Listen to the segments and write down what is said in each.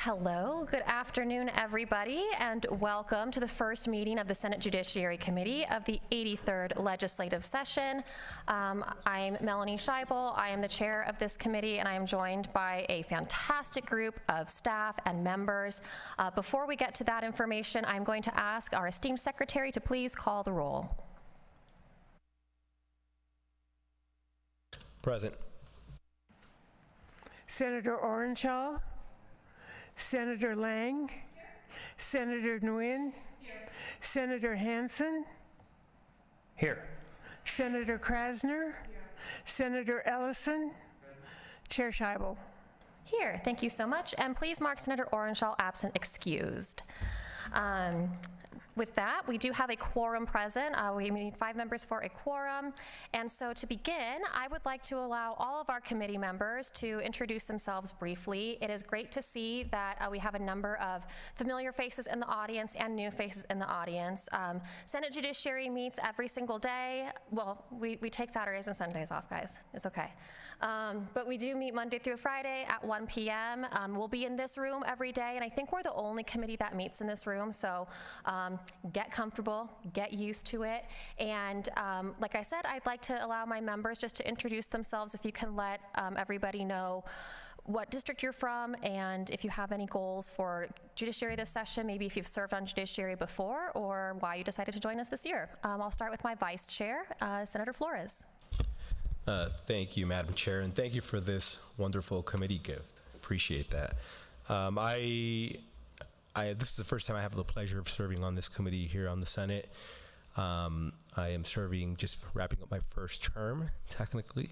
Hello, good afternoon, everybody, and welcome to the first meeting of the Senate Judiciary Committee of the 83rd Legislative Session. I'm Melanie Scheibel. I am the chair of this committee, and I am joined by a fantastic group of staff and members. Before we get to that information, I'm going to ask our esteemed secretary to please call the roll. Present. Senator Orenshaw, Senator Lang, Senator Nguyen, Senator Hansen, Here. Senator Krasner, Senator Ellison, Chair Scheibel. Here, thank you so much, and please mark Senator Orenshaw absent excused. With that, we do have a quorum present. We need 5 members for a quorum. And so to begin, I would like to allow all of our committee members to introduce themselves briefly. It is great to see that we have a number of familiar faces in the audience and new faces in the audience. Senate Judiciary meets every single day. Well, we take Saturdays and Sundays off, guys. It's okay. But we do meet Monday through Friday at 1 p.m. We'll be in this room every day, and I think we're the only committee that meets in this room, so get comfortable, get used to it, and like I said, I'd like to allow my members just to introduce themselves. If you can let everybody know what district you're from, and if you have any goals for Judiciary this session, maybe if you've served on Judiciary before, or why you decided to join us this year. I'll start with my Vice Chair, Senator Flores. Thank you, Madam Chair, and thank you for this wonderful committee gift. Appreciate that. This is the first time I have the pleasure of serving on this committee here on the Senate. I am serving, just wrapping up my first term, technically,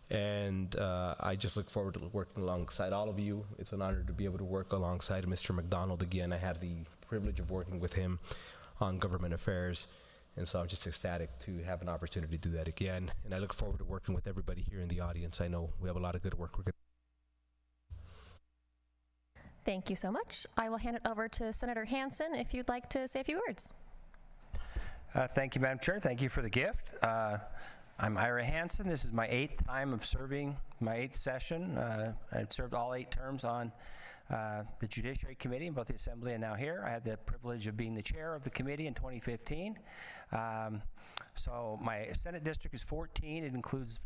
and I just look forward to working alongside all of you. It's an honor to be able to work alongside Mr. McDonald again. I had the privilege of working with him on government affairs, and so I'm just ecstatic to have an opportunity to do that again. And I look forward to working with everybody here in the audience. I know we have a lot of good work we're going to. Thank you so much. I will hand it over to Senator Hansen if you'd like to say a few words. Thank you, Madam Chair. Thank you for the gift. I'm Ira Hansen. This is my 8th time of serving, my 8th session. I've served all 8 terms on the Judiciary Committee in both the Assembly and now here. I had the privilege of being the chair of the committee in 2015. So my Senate district is 14. It includes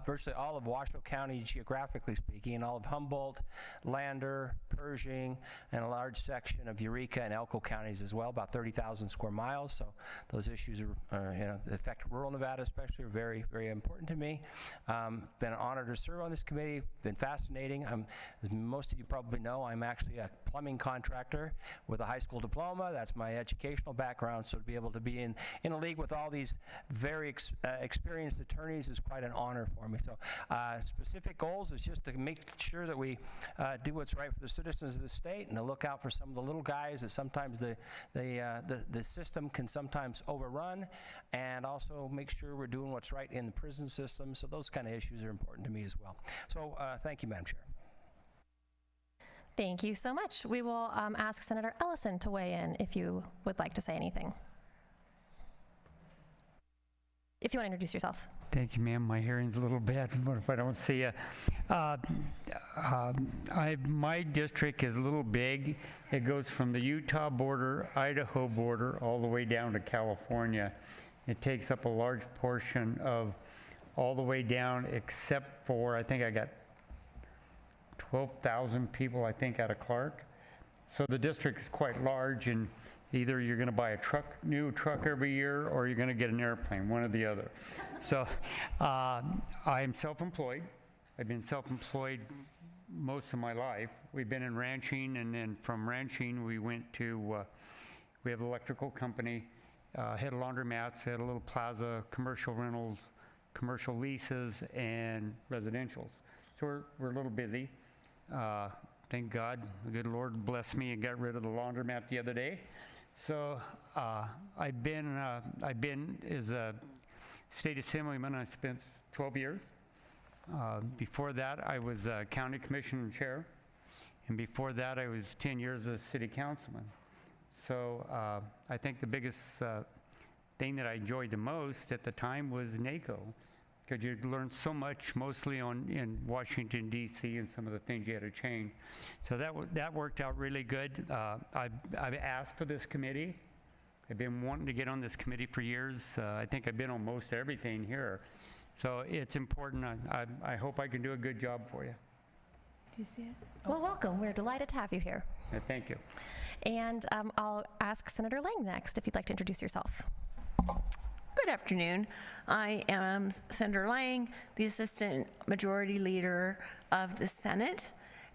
virtually all of Washoe County, geographically speaking, and all of Humboldt, Lander, Pershing, and a large section of Eureka and Elko counties as well, about 30,000 square miles. So those issues are, affect rural Nevada especially, are very, very important to me. Been an honor to serve on this committee. Been fascinating. As most of you probably know, I'm actually a plumbing contractor with a high school diploma. That's my educational background. So to be able to be in a league with all these very experienced attorneys is quite an honor for me. So specific goals is just to make sure that we do what's right for the citizens of the state and to look out for some of the little guys that sometimes the system can sometimes overrun, and also make sure we're doing what's right in the prison system. So those kind of issues are important to me as well. So thank you, Madam Chair. Thank you so much. We will ask Senator Ellison to weigh in if you would like to say anything. If you want to introduce yourself. Thank you, ma'am. My hearing's a little bad. What if I don't see you? My district is a little big. It goes from the Utah border, Idaho border, all the way down to California. It takes up a large portion of all the way down, except for, I think I got 12,000 people, I think, out of Clark. So the district is quite large, and either you're going to buy a new truck every year, or you're going to get an airplane, one or the other. So I'm self-employed. I've been self-employed most of my life. We've been in ranching, and then from ranching we went to, we have an electrical company, had laundromats, had a little plaza, commercial rentals, commercial leases, and residentials. So we're a little busy. Thank God, the good Lord blessed me and got rid of the laundromat the other day. So I've been as a state assemblyman. I spent 12 years. Before that, I was a county commissioner chair, and before that, I was 10 years as city councilman. So I think the biggest thing that I enjoyed the most at the time was NACO, because you learned so much, mostly in Washington, D.C., and some of the things you had to change. So that worked out really good. I've asked for this committee. I've been wanting to get on this committee for years. I think I've been on most everything here. So it's important. I hope I can do a good job for you. Do you see it? Well, welcome. We're delighted to have you here. Thank you. And I'll ask Senator Lang next, if you'd like to introduce yourself. Good afternoon. I am Senator Lang, the Assistant Majority Leader of the Senate,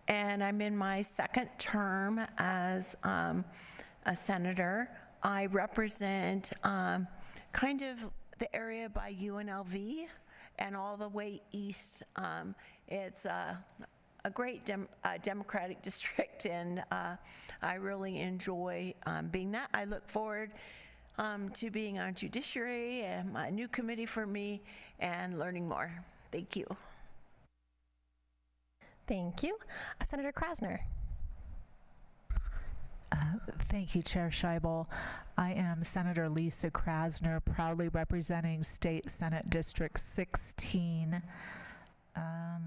and I'm in my second term as a senator. I represent kind of the area by UNLV and all the way east. It's a great Democratic district, and I really enjoy being that. I look forward to being on Judiciary, a new committee for me, and learning more. Thank you. Thank you. Senator Krasner. Thank you, Chair Scheibel. I am Senator Lisa Krasner, proudly representing State Senate District 16.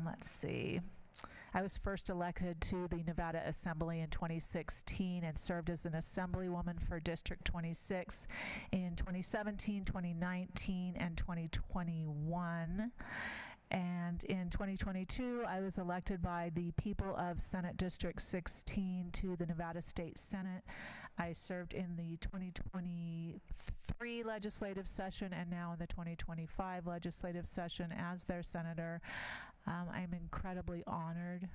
Let's see. I was first elected to the Nevada Assembly in 2016 and served as an assemblywoman for District 26 in 2017, 2019, and 2021. And in 2022, I was elected by the people of Senate District 16 to the Nevada State Senate. I served in the 2023 legislative session and now in the 2025 legislative session as their senator. I'm incredibly honored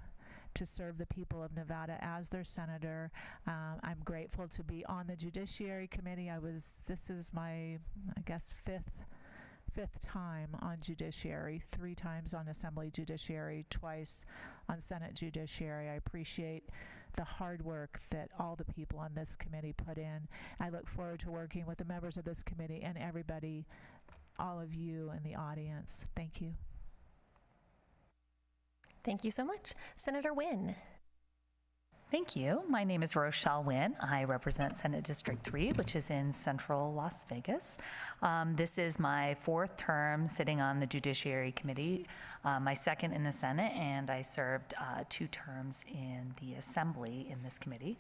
to serve the people of Nevada as their senator. I'm grateful to be on the Judiciary Committee. This is my, I guess, fifth time on Judiciary, 3 times on Assembly Judiciary, twice on Senate Judiciary. I appreciate the hard work that all the people on this committee put in. I look forward to working with the members of this committee and everybody, all of you in the audience. Thank you. Thank you so much. Senator Wynn. Thank you. My name is Rochelle Wynn. I represent Senate District 3, which is in central Las Vegas. This is my 4th term sitting on the Judiciary Committee, my 2nd in the Senate, and I served 2 terms in the Assembly in this committee.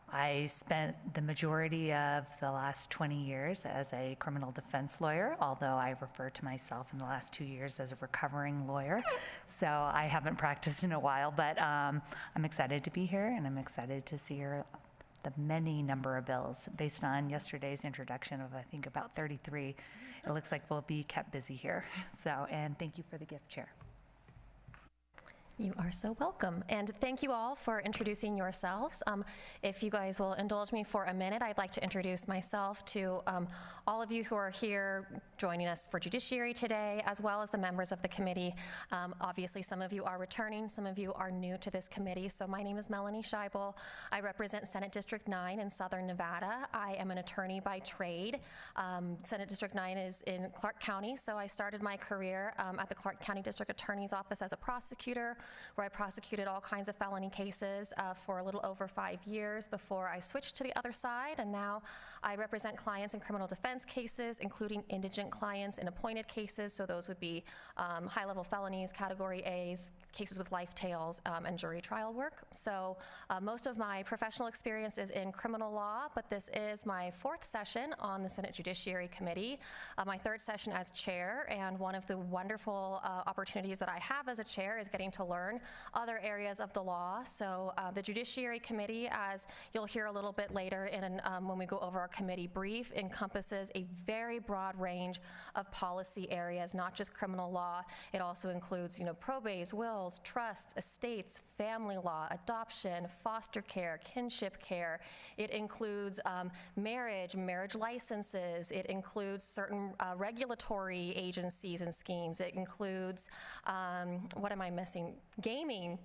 I spent the majority of the last 20 years as a criminal defense lawyer, although I refer to myself in the last 2 years as a recovering lawyer. So I haven't practiced in a while, but I'm excited to be here, and I'm excited to see the many number of bills. Based on yesterday's introduction of, I think, about 33, it looks like we'll be kept busy here. So, and thank you for the gift, Chair. You are so welcome. And thank you all for introducing yourselves. If you guys will indulge me for a minute, I'd like to introduce myself to all of you who are here joining us for Judiciary today, as well as the members of the committee. Obviously, some of you are returning, some of you are new to this committee. So my name is Melanie Scheibel. I represent Senate District 9 in Southern Nevada. I am an attorney by trade. Senate District 9 is in Clark County, so I started my career at the Clark County District Attorney's Office as a prosecutor, where I prosecuted all kinds of felony cases for a little over 5 years before I switched to the other side. And now I represent clients in criminal defense cases, including indigent clients in appointed cases. So those would be high-level felonies, Category A's, cases with life tails, and jury trial work. So most of my professional experience is in criminal law, but this is my 4th session on the Senate Judiciary Committee, my 3rd session as chair, and one of the wonderful opportunities that I have as a chair is getting to learn other areas of the law. So the Judiciary Committee, as you'll hear a little bit later when we go over our committee brief, encompasses a very broad range of policy areas, not just criminal law. It also includes, probates, wills, trusts, estates, family law, adoption, foster care, kinship care. It includes marriage licenses. It includes certain regulatory agencies and schemes. It includes, what am I missing? Gaming.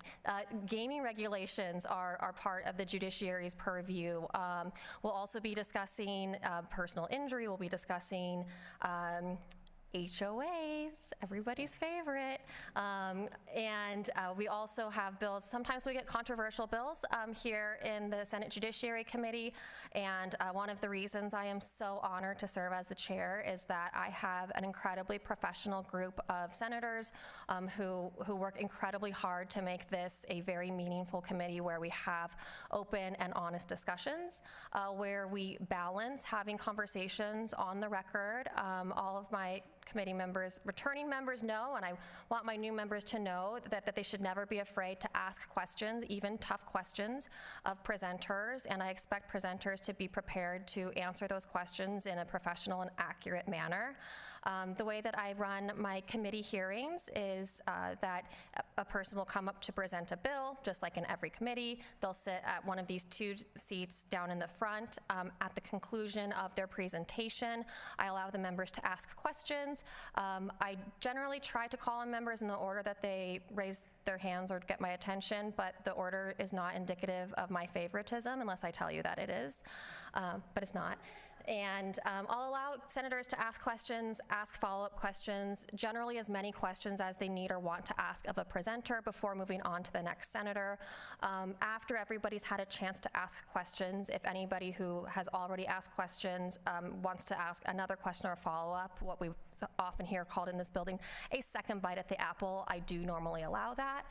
Gaming regulations are part of the Judiciary's purview. We'll also be discussing personal injury. We'll be discussing HOAs, everybody's favorite. We also have bills. Sometimes we get controversial bills here in the Senate Judiciary Committee. And one of the reasons I am so honored to serve as the chair is that I have an incredibly professional group of senators who work incredibly hard to make this a very meaningful committee where we have open and honest discussions, where we balance having conversations on the record. All of my committee members, returning members know, and I want my new members to know that they should never be afraid to ask questions, even tough questions, of presenters, and I expect presenters to be prepared to answer those questions in a professional and accurate manner. The way that I run my committee hearings is that a person will come up to present a bill, just like in every committee. They'll sit at one of these 2 seats down in the front. At the conclusion of their presentation, I allow the members to ask questions. I generally try to call on members in the order that they raise their hands or get my attention, but the order is not indicative of my favoritism unless I tell you that it is, but it's not. And I'll allow senators to ask questions, ask follow-up questions, generally as many questions as they need or want to ask of a presenter before moving on to the next senator. After everybody's had a chance to ask questions, if anybody who has already asked questions wants to ask another question or follow-up, what we often hear called in this building a second bite at the apple, I do normally allow that.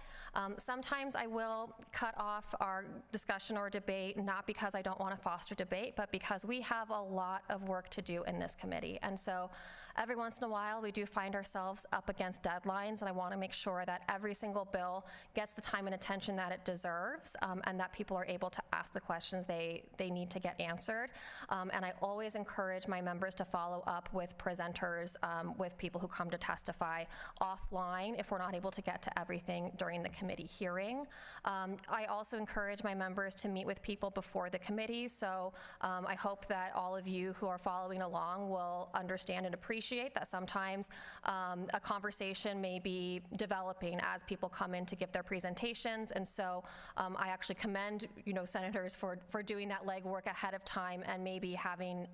Sometimes I will cut off our discussion or debate, not because I don't want to foster debate, but because we have a lot of work to do in this committee. And so every once in a while, we do find ourselves up against deadlines, and I want to make sure that every single bill gets the time and attention that it deserves, and that people are able to ask the questions they need to get answered. And I always encourage my members to follow up with presenters, with people who come to testify offline if we're not able to get to everything during the committee hearing. I also encourage my members to meet with people before the committee, so I hope that all of you who are following along will understand and appreciate that sometimes a conversation may be developing as people come in to give their presentations, and so I actually commend senators for doing that legwork ahead of time and maybe having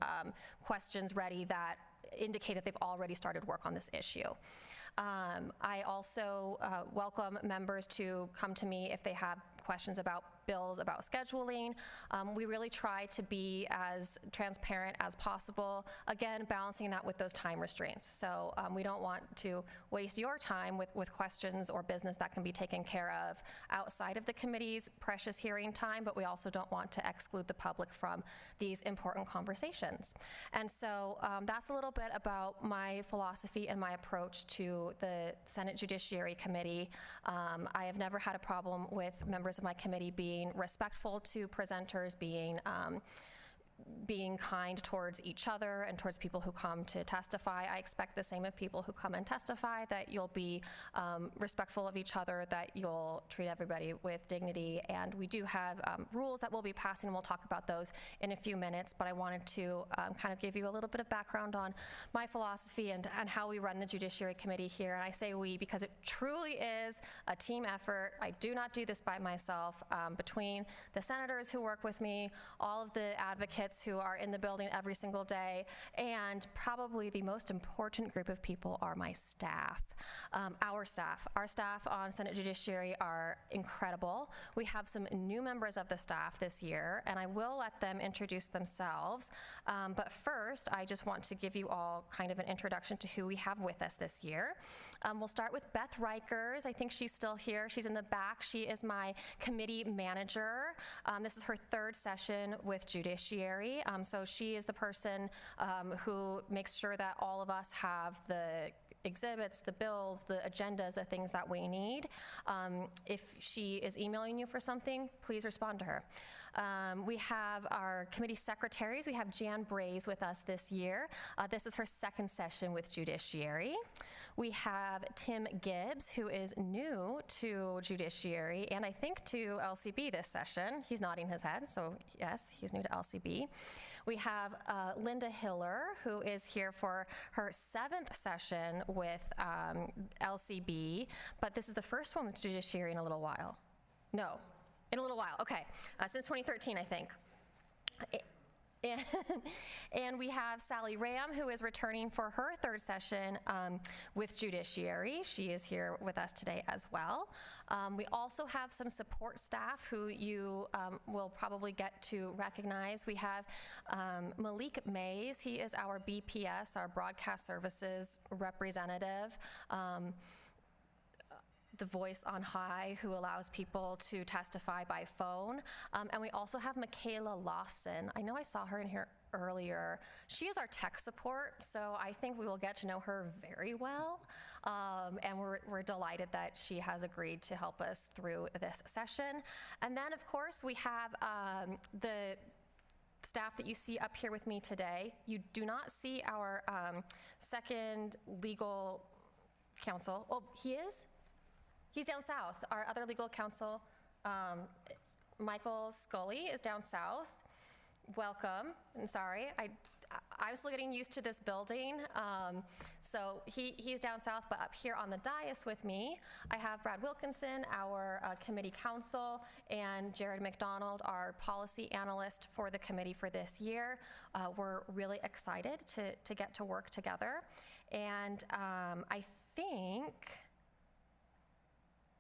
questions ready that indicate that they've already started work on this issue. I also welcome members to come to me if they have questions about bills, about scheduling. We really try to be as transparent as possible, again, balancing that with those time restraints. So we don't want to waste your time with questions or business that can be taken care of outside of the committee's precious hearing time, but we also don't want to exclude the public from these important conversations. And so that's a little bit about my philosophy and my approach to the Senate Judiciary Committee. I have never had a problem with members of my committee being respectful to presenters, being kind towards each other and towards people who come to testify. I expect the same of people who come and testify, that you'll be respectful of each other, that you'll treat everybody with dignity. And we do have rules that we'll be passing, and we'll talk about those in a few minutes, but I wanted to kind of give you a little bit of background on my philosophy and how we run the Judiciary Committee here. And I say we because it truly is a team effort. I do not do this by myself. Between the senators who work with me, all of the advocates who are in the building every single day, and probably the most important group of people are my staff. Our staff on Senate Judiciary are incredible. We have some new members of the staff this year, and I will let them introduce themselves. But first, I just want to give you all kind of an introduction to who we have with us this year. We'll start with Beth Rikers. I think she's still here. She's in the back. She is my committee manager. This is her 3rd session with Judiciary. So she is the person who makes sure that all of us have the exhibits, the bills, the agendas, the things that we need. If she is emailing you for something, please respond to her. We have our committee secretaries. We have Jan Braze with us this year. This is her 2nd session with Judiciary. We have Tim Gibbs, who is new to Judiciary and I think to LCB this session. He's nodding his head, so yes, he's new to LCB. We have Linda Hiller, who is here for her 7th session with LCB, but this is the first one with Judiciary in a little while. No, in a little while, okay. Since 2013, I think. And, and we have Sally Ram, who is returning for her third session with Judiciary. She is here with us today as well. We also have some support staff who you will probably get to recognize. We have Malik Mays. He is our BPS, our Broadcast Services representative. The voice on high who allows people to testify by phone. And we also have Michaela Lawson. I know I saw her in here earlier. She is our tech support, so I think we will get to know her very well. And we're delighted that she has agreed to help us through this session. And then, of course, we have the staff that you see up here with me today. You do not see our second legal counsel. Oh, he is? He's down south. Our other legal counsel, Michael Scully, is down south. Welcome. I'm sorry. I'm still getting used to this building. So he's down south, but up here on the dais with me, I have Brad Wilkinson, our committee counsel, and Jared McDonald, our policy analyst for the committee for this year. We're really excited to get to work together. And I think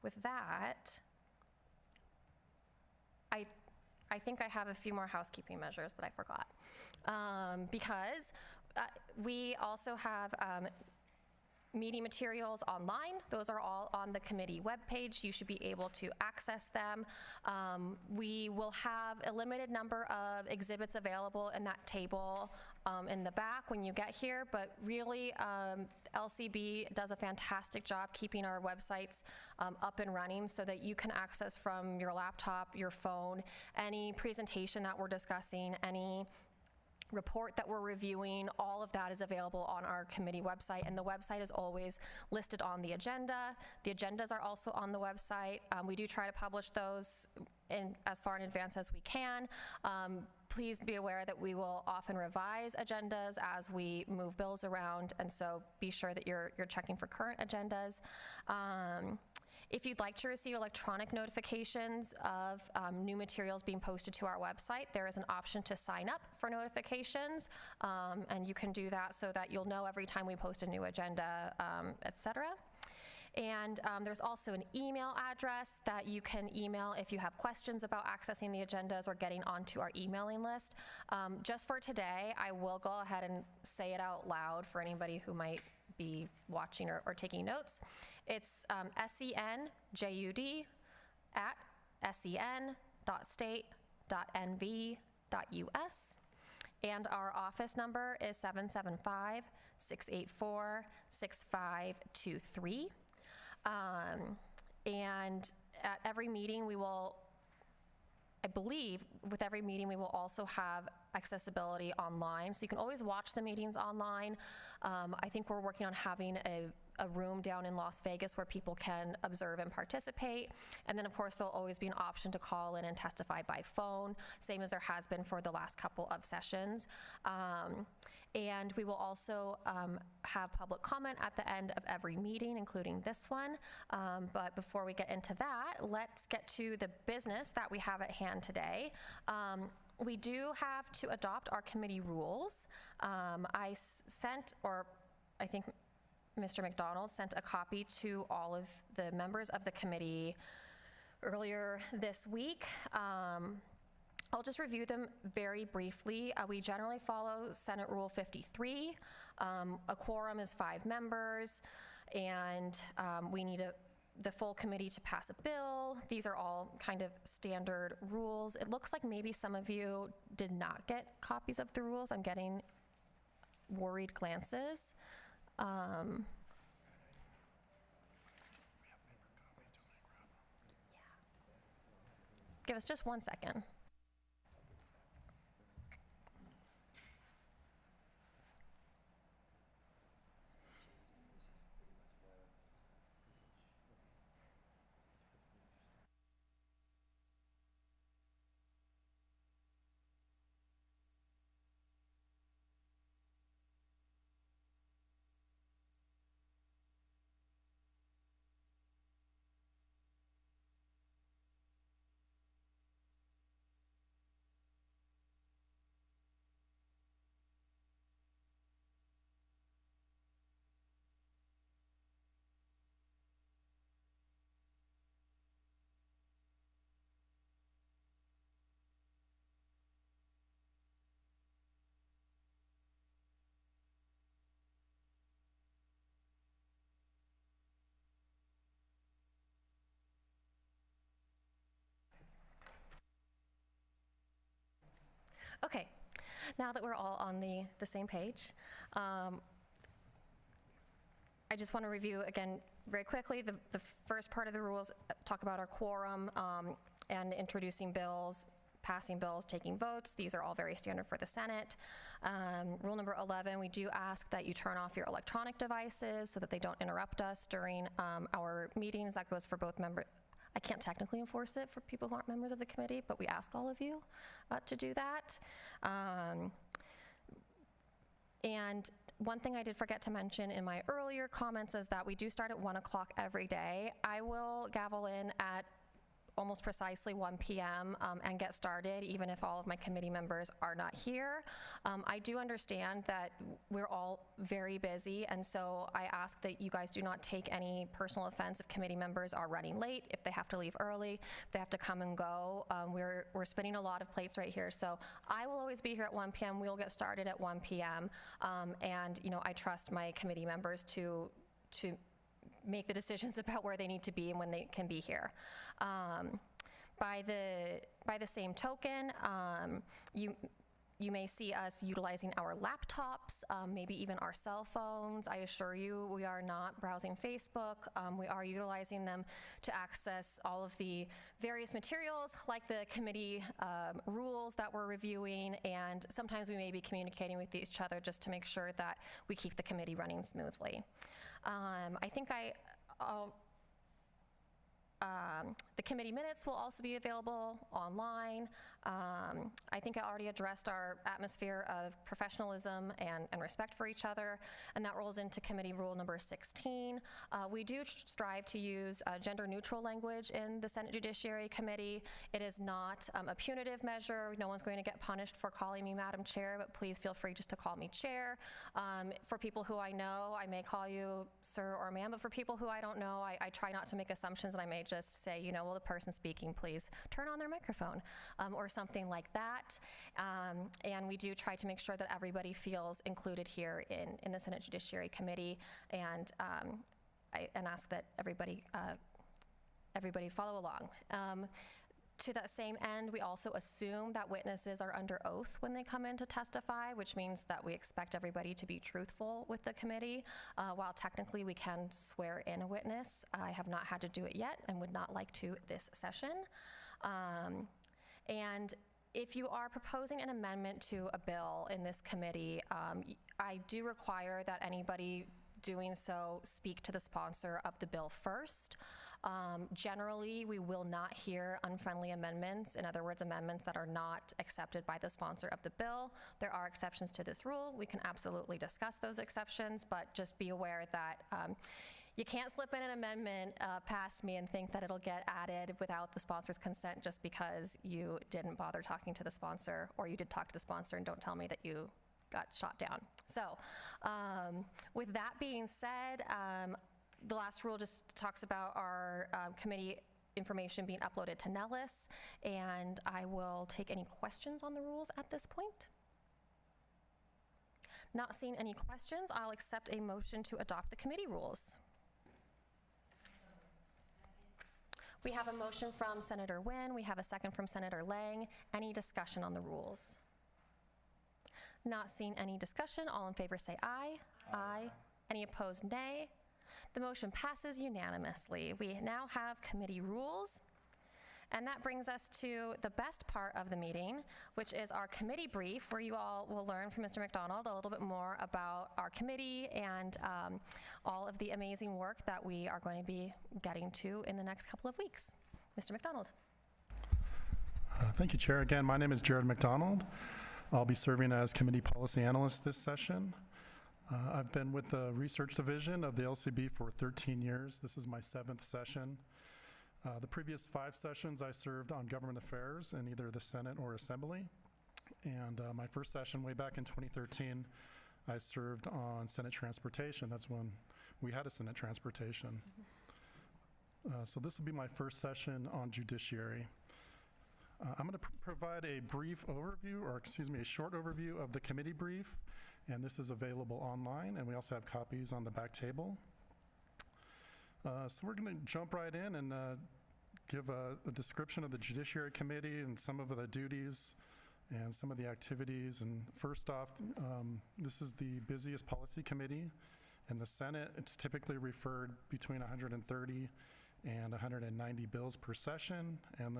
with that, I think I have a few more housekeeping measures that I forgot. Because we also have meeting materials online. Those are all on the committee webpage. You should be able to access them. We will have a limited number of exhibits available in that table in the back when you get here, but really LCB does a fantastic job keeping our websites up and running so that you can access from your laptop, your phone, any presentation that we're discussing, any report that we're reviewing. All of that is available on our committee website, and the website is always listed on the agenda. The agendas are also on the website. We do try to publish those as far in advance as we can. Please be aware that we will often revise agendas as we move bills around, and so be sure that you're checking for current agendas. If you'd like to receive electronic notifications of new materials being posted to our website, there is an option to sign up for notifications, and you can do that so that you'll know every time we post a new agenda, et cetera. And there's also an email address that you can email if you have questions about accessing the agendas or getting onto our emailing list. Just for today, I will go ahead and say it out loud for anybody who might be watching or taking notes. It's sen.state.nv.us. And our office number is 775-684-6523. And at every meeting we will, I believe with every meeting we will also have accessibility online, so you can always watch the meetings online. I think we're working on having a room down in Las Vegas where people can observe and participate. And then of course there'll always be an option to call in and testify by phone, same as there has been for the last couple of sessions. And we will also have public comment at the end of every meeting, including this one. But before we get into that, let's get to the business that we have at hand today. We do have to adopt our committee rules. I think Mr. McDonald sent a copy to all of the members of the committee earlier this week. I'll just review them very briefly. We generally follow Senate Rule 53. A quorum is 5 members, and we need the full committee to pass a bill. These are all kind of standard rules. It looks like maybe some of you did not get copies of the rules. I'm getting worried glances. Give us just 1 second. Now that we're all on the same page, I just want to review again very quickly. The first part of the rules talk about our quorum and introducing bills, passing bills, taking votes. These are all very standard for the Senate. Rule number 11, we do ask that you turn off your electronic devices so that they don't interrupt us during our meetings. That goes for both members. I can't technically enforce it for people who aren't members of the committee, but we ask all of you to do that. And one thing I did forget to mention in my earlier comments is that we do start at 1 o'clock every day. I will gavel in at almost precisely 1 p.m. And get started, even if all of my committee members are not here. I do understand that we're all very busy, and so I ask that you guys do not take any personal offense if committee members are running late, if they have to leave early, if they have to come and go. We're spinning a lot of plates right here, so I will always be here at 1 p.m. We'll get started at 1 p.m. And I trust my committee members to make the decisions about where they need to be and when they can be here. By the same token, you may see us utilizing our laptops, maybe even our cell phones. I assure you, we are not browsing Facebook. We are utilizing them to access all of the various materials, like the committee rules that we're reviewing, and sometimes we may be communicating with each other just to make sure that we keep the committee running smoothly. I think the committee minutes will also be available online. I think I already addressed our atmosphere of professionalism and respect for each other, and that rolls into committee rule number 16. We do strive to use gender-neutral language in the Senate Judiciary Committee. It is not a punitive measure. No one's going to get punished for calling me Madam Chair, but please feel free just to call me Chair. For people who I know, I may call you Sir or Ma'am, but for people who I don't know, I try not to make assumptions, and I may just say, well, the person speaking, please turn on their microphone, or something like that. And we do try to make sure that everybody feels included here in the Senate Judiciary Committee, and ask that everybody follow along. To that same end, we also assume that witnesses are under oath when they come in to testify, which means that we expect everybody to be truthful with the committee. While technically we can swear in a witness, I have not had to do it yet and would not like to this session. And if you are proposing an amendment to a bill in this committee, I do require that anybody doing so speak to the sponsor of the bill first. Generally, we will not hear unfriendly amendments, in other words, amendments that are not accepted by the sponsor of the bill. There are exceptions to this rule. We can absolutely discuss those exceptions, but just be aware that you can't slip in an amendment past me and think that it'll get added without the sponsor's consent just because you didn't bother talking to the sponsor, or you did talk to the sponsor and don't tell me that you got shot down. So with that being said, the last rule just talks about our committee information being uploaded to Nellis, and I will take any questions on the rules at this point. Not seeing any questions, I'll accept a motion to adopt the committee rules. We have a motion from Senator Nguyen. We have a second from Senator Lang. Any discussion on the rules? Not seeing any discussion, all in favor say aye. Aye. Any opposed, nay. The motion passes unanimously. We now have committee rules, and that brings us to the best part of the meeting, which is our committee brief, where you all will learn from Mr. McDonald a little bit more about our committee and all of the amazing work that we are going to be getting to in the next couple of weeks. Mr. McDonald. Thank you, Chair. Again, my name is Jared McDonald. I'll be serving as committee policy analyst this session. I've been with the research division of the LCB for 13 years. This is my 7th session. The previous 5 sessions I served on government affairs in either the Senate or Assembly. And my first session way back in 2013, I served on Senate Transportation. That's when we had a Senate Transportation. So this will be my first session on Judiciary. I'm going to provide a brief overview, or excuse me, a short overview of the committee brief, and this is available online, and we also have copies on the back table. So we're going to jump right in and give a description of the Judiciary Committee and some of the duties and some of the activities. And first off, this is the busiest policy committee in the Senate. It's typically referred between 130 and 190 bills per session, and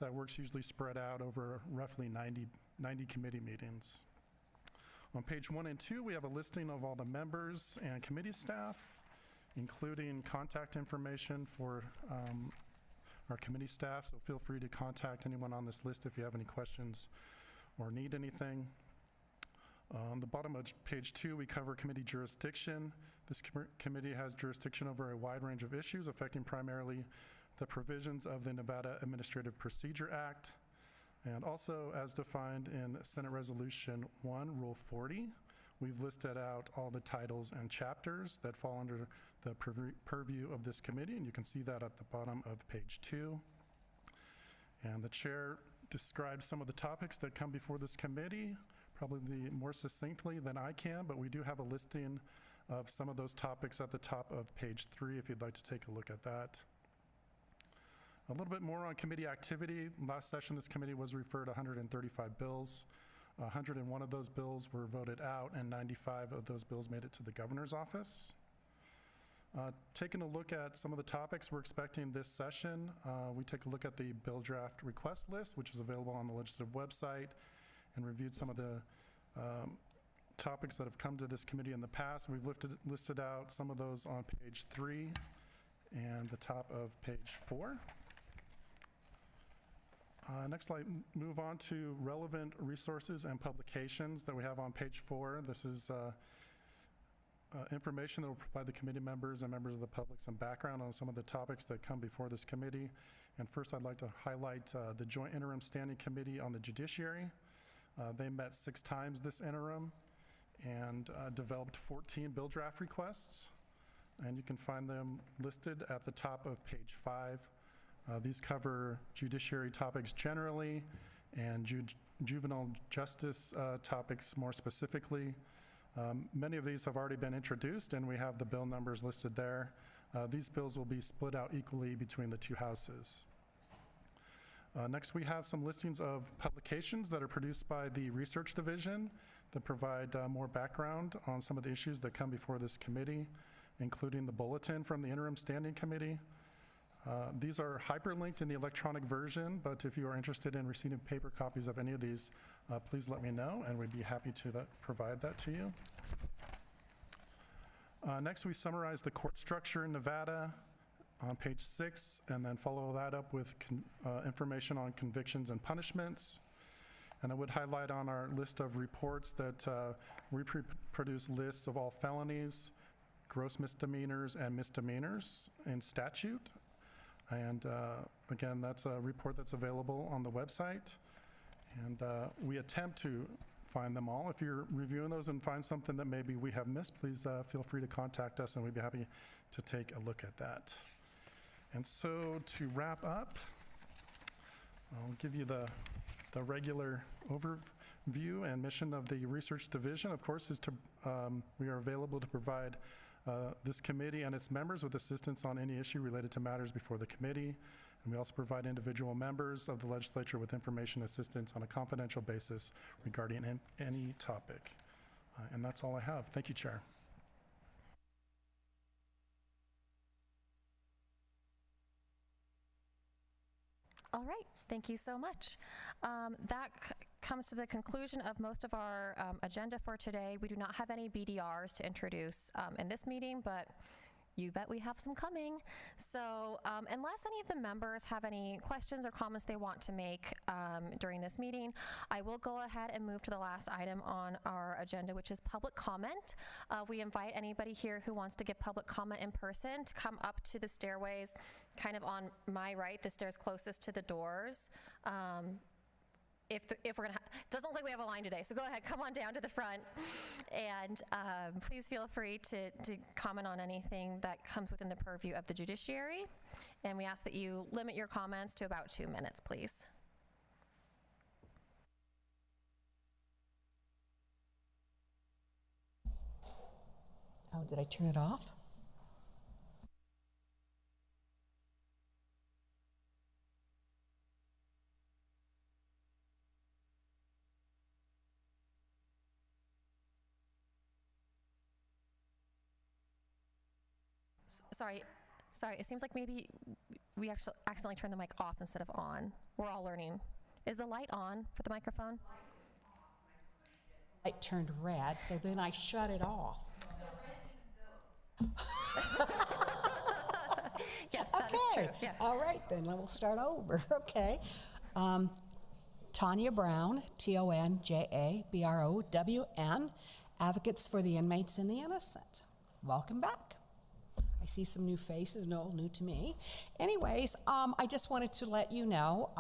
that work's usually spread out over roughly 90 committee meetings. On page 1 and 2, we have a listing of all the members and committee staff, including contact information for our committee staff, so feel free to contact anyone on this list if you have any questions or need anything. On the bottom of page 2, we cover committee jurisdiction. This committee has jurisdiction over a wide range of issues affecting primarily the provisions of the Nevada Administrative Procedure Act, and also as defined in Senate Resolution 1, Rule 40. We've listed out all the titles and chapters that fall under the purview of this committee, and you can see that at the bottom of page 2. And the chair describes some of the topics that come before this committee, probably more succinctly than I can, but we do have a listing of some of those topics at the top of page 3 if you'd like to take a look at that. A little bit more on committee activity. Last session, this committee was referred 135 bills. 101 of those bills were voted out, and 95 of those bills made it to the governor's office. Taking a look at some of the topics we're expecting this session, we take a look at the bill draft request list, which is available on the legislative website, and reviewed some of the topics that have come to this committee in the past. We've listed out some of those on page 3 and the top of page 4. Next, I'll move on to relevant resources and publications that we have on page 4. This is information that will provide the committee members and members of the public some background on some of the topics that come before this committee. And first, I'd like to highlight the Joint Interim Standing Committee on the Judiciary. They met 6 times this interim and developed 14 bill draft requests. And you can find them listed at the top of page 5. These cover judiciary topics generally and juvenile justice topics more specifically. Many of these have already been introduced, and we have the bill numbers listed there. These bills will be split out equally between the 2 houses. Next, we have some listings of publications that are produced by the Research Division that provide more background on some of the issues that come before this committee, including the bulletin from the Interim Standing Committee. These are hyperlinked in the electronic version, but if you are interested in receiving paper copies of any of these, please let me know, and we'd be happy to provide that to you. Next, we summarize the court structure in Nevada on page 6, and then follow that up with information on convictions and punishments. And I would highlight on our list of reports that we produce lists of all felonies, gross misdemeanors, and misdemeanors in statute. And again, that's a report that's available on the website. And we attempt to find them all. If you're reviewing those and find something that maybe we have missed, please feel free to contact us, and we'd be happy to take a look at that. And so to wrap up, I'll give you the regular overview and mission of the Research Division, of course, is to, we are available to provide this committee and its members with assistance on any issue related to matters before the committee. And we also provide individual members of the legislature with information assistance on a confidential basis regarding any topic. And that's all I have. Thank you, Chair. All right, thank you so much. That comes to the conclusion of most of our agenda for today. We do not have any BDRs to introduce in this meeting, but you bet we have some coming. So unless any of the members have any questions or comments they want to make during this meeting, I will go ahead and move to the last item on our agenda, which is public comment. We invite anybody here who wants to give public comment in person to come up to the stairways, kind of on my right, the stairs closest to the doors. If we're gonna, doesn't look like we have a line today, so go ahead, come on down to the front, and please feel free to comment on anything that comes within the purview of the judiciary, and we ask that you limit your comments to about 2 minutes, please. Oh, did I turn it off? Sorry, it seems like maybe we actually accidentally turned the mic off instead of on. We're all learning. Is the light on for the microphone? It turned red, so then I shut it off. Yes, that is true. Yeah. All right, then we'll start over. Okay. Tanya Brown, TONJABROWN, Advocates for the Inmates and the Innocent. Welcome back. I see some new faces, no, new to me. Anyways, I just wanted to let you know,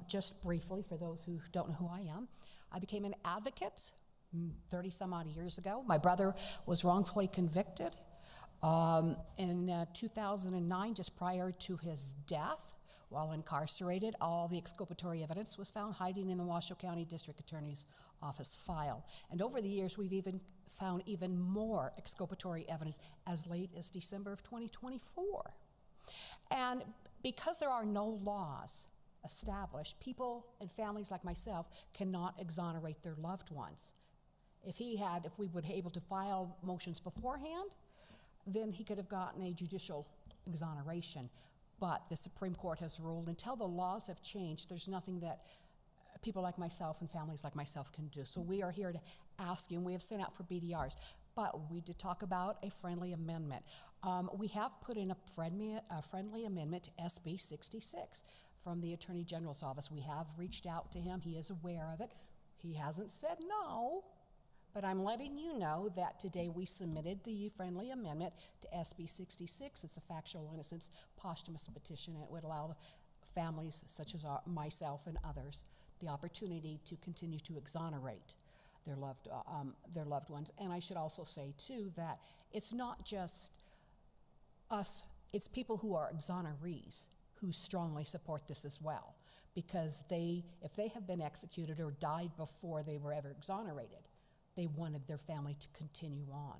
just briefly, for those who don't know who I am, I became an advocate 30 some odd years ago. My brother was wrongfully convicted in 2009, just prior to his death. While incarcerated, all the exculpatory evidence was found hiding in the Washoe County District Attorney's Office file. And over the years, we've even found even more exculpatory evidence as late as December of 2024. And because there are no laws established, people and families like myself cannot exonerate their loved ones. If we would be able to file motions beforehand, then he could have gotten a judicial exoneration. But the Supreme Court has ruled until the laws have changed, there's nothing that people like myself and families like myself can do. So we are here to ask you, and we have sent out for BDRs, but we did talk about a friendly amendment. We have put in a friendly amendment to SB 66 from the Attorney General's office. We have reached out to him. He is aware of it. He hasn't said no. But I'm letting you know that today we submitted the friendly amendment to SB 66. It's a factual innocence posthumous petition, and it would allow families such as myself and others the opportunity to continue to exonerate their loved ones. And I should also say, too, that it's not just us, it's people who are exonerees who strongly support this as well. Because if they have been executed or died before they were ever exonerated, they wanted their family to continue on.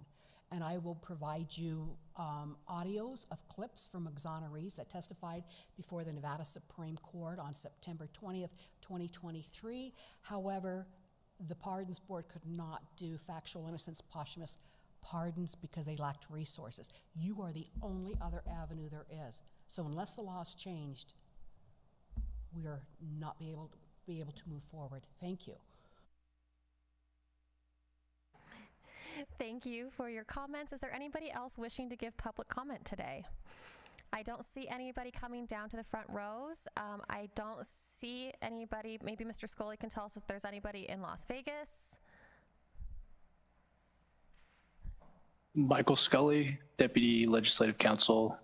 And I will provide you audios of clips from exonerees that testified before the Nevada Supreme Court on September 20th, 2023. However, the Pardons Board could not do factual innocence posthumous pardons because they lacked resources. You are the only other avenue there is. So unless the law's changed, we are not be able to move forward. Thank you. Thank you for your comments. Is there anybody else wishing to give public comment today? I don't see anybody coming down to the front rows. I don't see anybody. Maybe Mr. Scully can tell us if there's anybody in Las Vegas. Michael Scully, Deputy Legislative Counsel.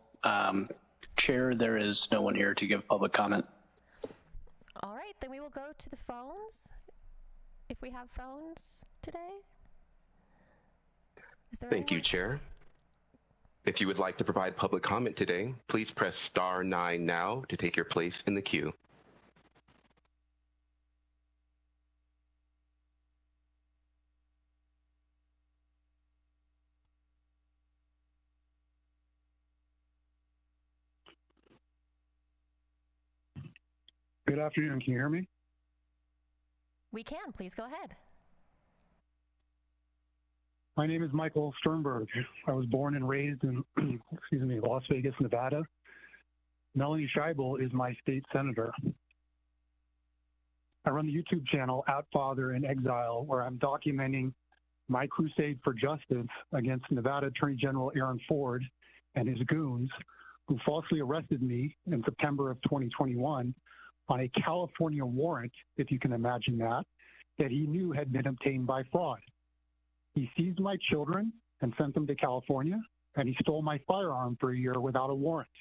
Chair, there is no one here to give public comment. All right, then we will go to the phones, if we have phones today. Thank you, Chair. If you would like to provide public comment today, please press *9 now to take your place in the queue. Good afternoon. Can you hear me? We can. Please go ahead. My name is Michael Sternberg. I was born and raised in, Las Vegas, Nevada. Melanie Scheibel is my state senator. I run the YouTube channel @Father in Exile, where I'm documenting my crusade for justice against Nevada Attorney General Aaron Ford and his goons, who falsely arrested me in September of 2021 on a California warrant, if you can imagine that he knew had been obtained by fraud. He seized my children and sent them to California, and he stole my firearm for a year without a warrant.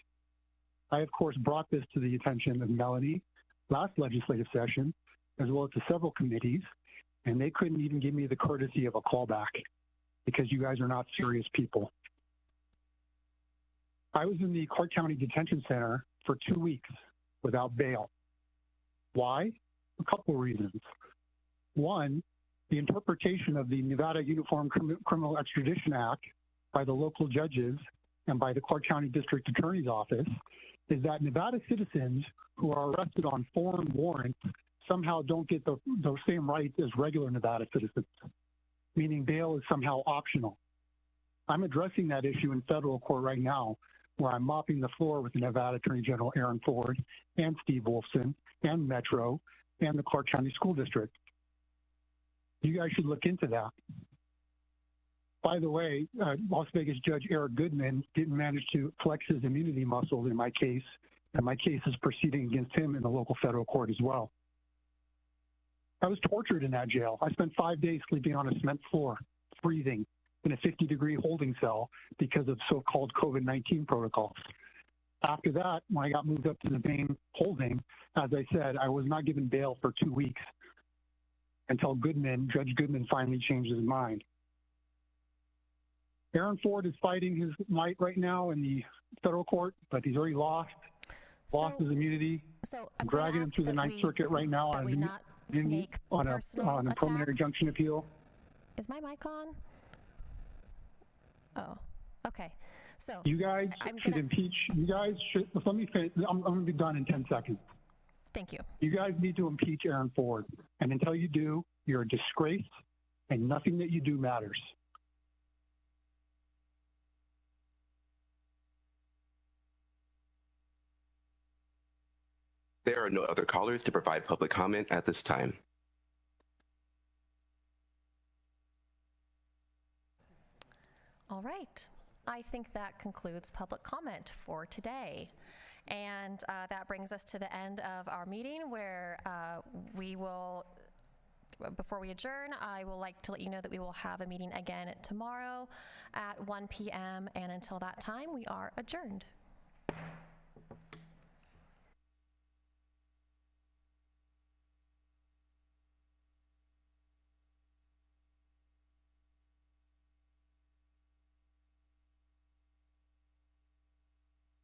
I, of course, brought this to the attention of Melanie last legislative session, as well as to several committees, and they couldn't even give me the courtesy of a callback because you guys are not serious people. I was in the Clark County Detention Center for 2 weeks without bail. Why? A couple of reasons. One, the interpretation of the Nevada Uniform Criminal Extradition Act by the local judges and by the Clark County District Attorney's Office is that Nevada citizens who are arrested on foreign warrants somehow don't get the same rights as regular Nevada citizens, meaning bail is somehow optional. I'm addressing that issue in federal court right now where I'm mopping the floor with the Nevada Attorney General Aaron Ford and Steve Wolfson and Metro and the Clark County School District. You guys should look into that. By the way, Las Vegas Judge Eric Goodman didn't manage to flex his immunity muscles in my case, and my case is proceeding against him in the local federal court as well. I was tortured in that jail. I spent 5 days sleeping on a cement floor, freezing, in a 50-degree holding cell because of so-called COVID-19 protocols. After that, when I got moved up to the main holding, as I said, I was not given bail for 2 weeks until Judge Goodman finally changed his mind. Aaron Ford is fighting his might right now in the federal court, but he's already lost his immunity. So I'm dragging him through the Ninth Circuit right now on a preliminary injunction appeal. Is my mic on? Oh, okay. So you guys should impeach. You guys should. Let me finish. I'm going to be done in 10 seconds. Thank you. You guys need to impeach Aaron Ford, and until you do, you're a disgrace, and nothing that you do matters. There are no other callers to provide public comment at this time. All right. I think that concludes public comment for today. And that brings us to the end of our meeting where we will, before we adjourn, I will like to let you know that we will have a meeting again tomorrow at 1 p.m. And until that time, we are adjourned.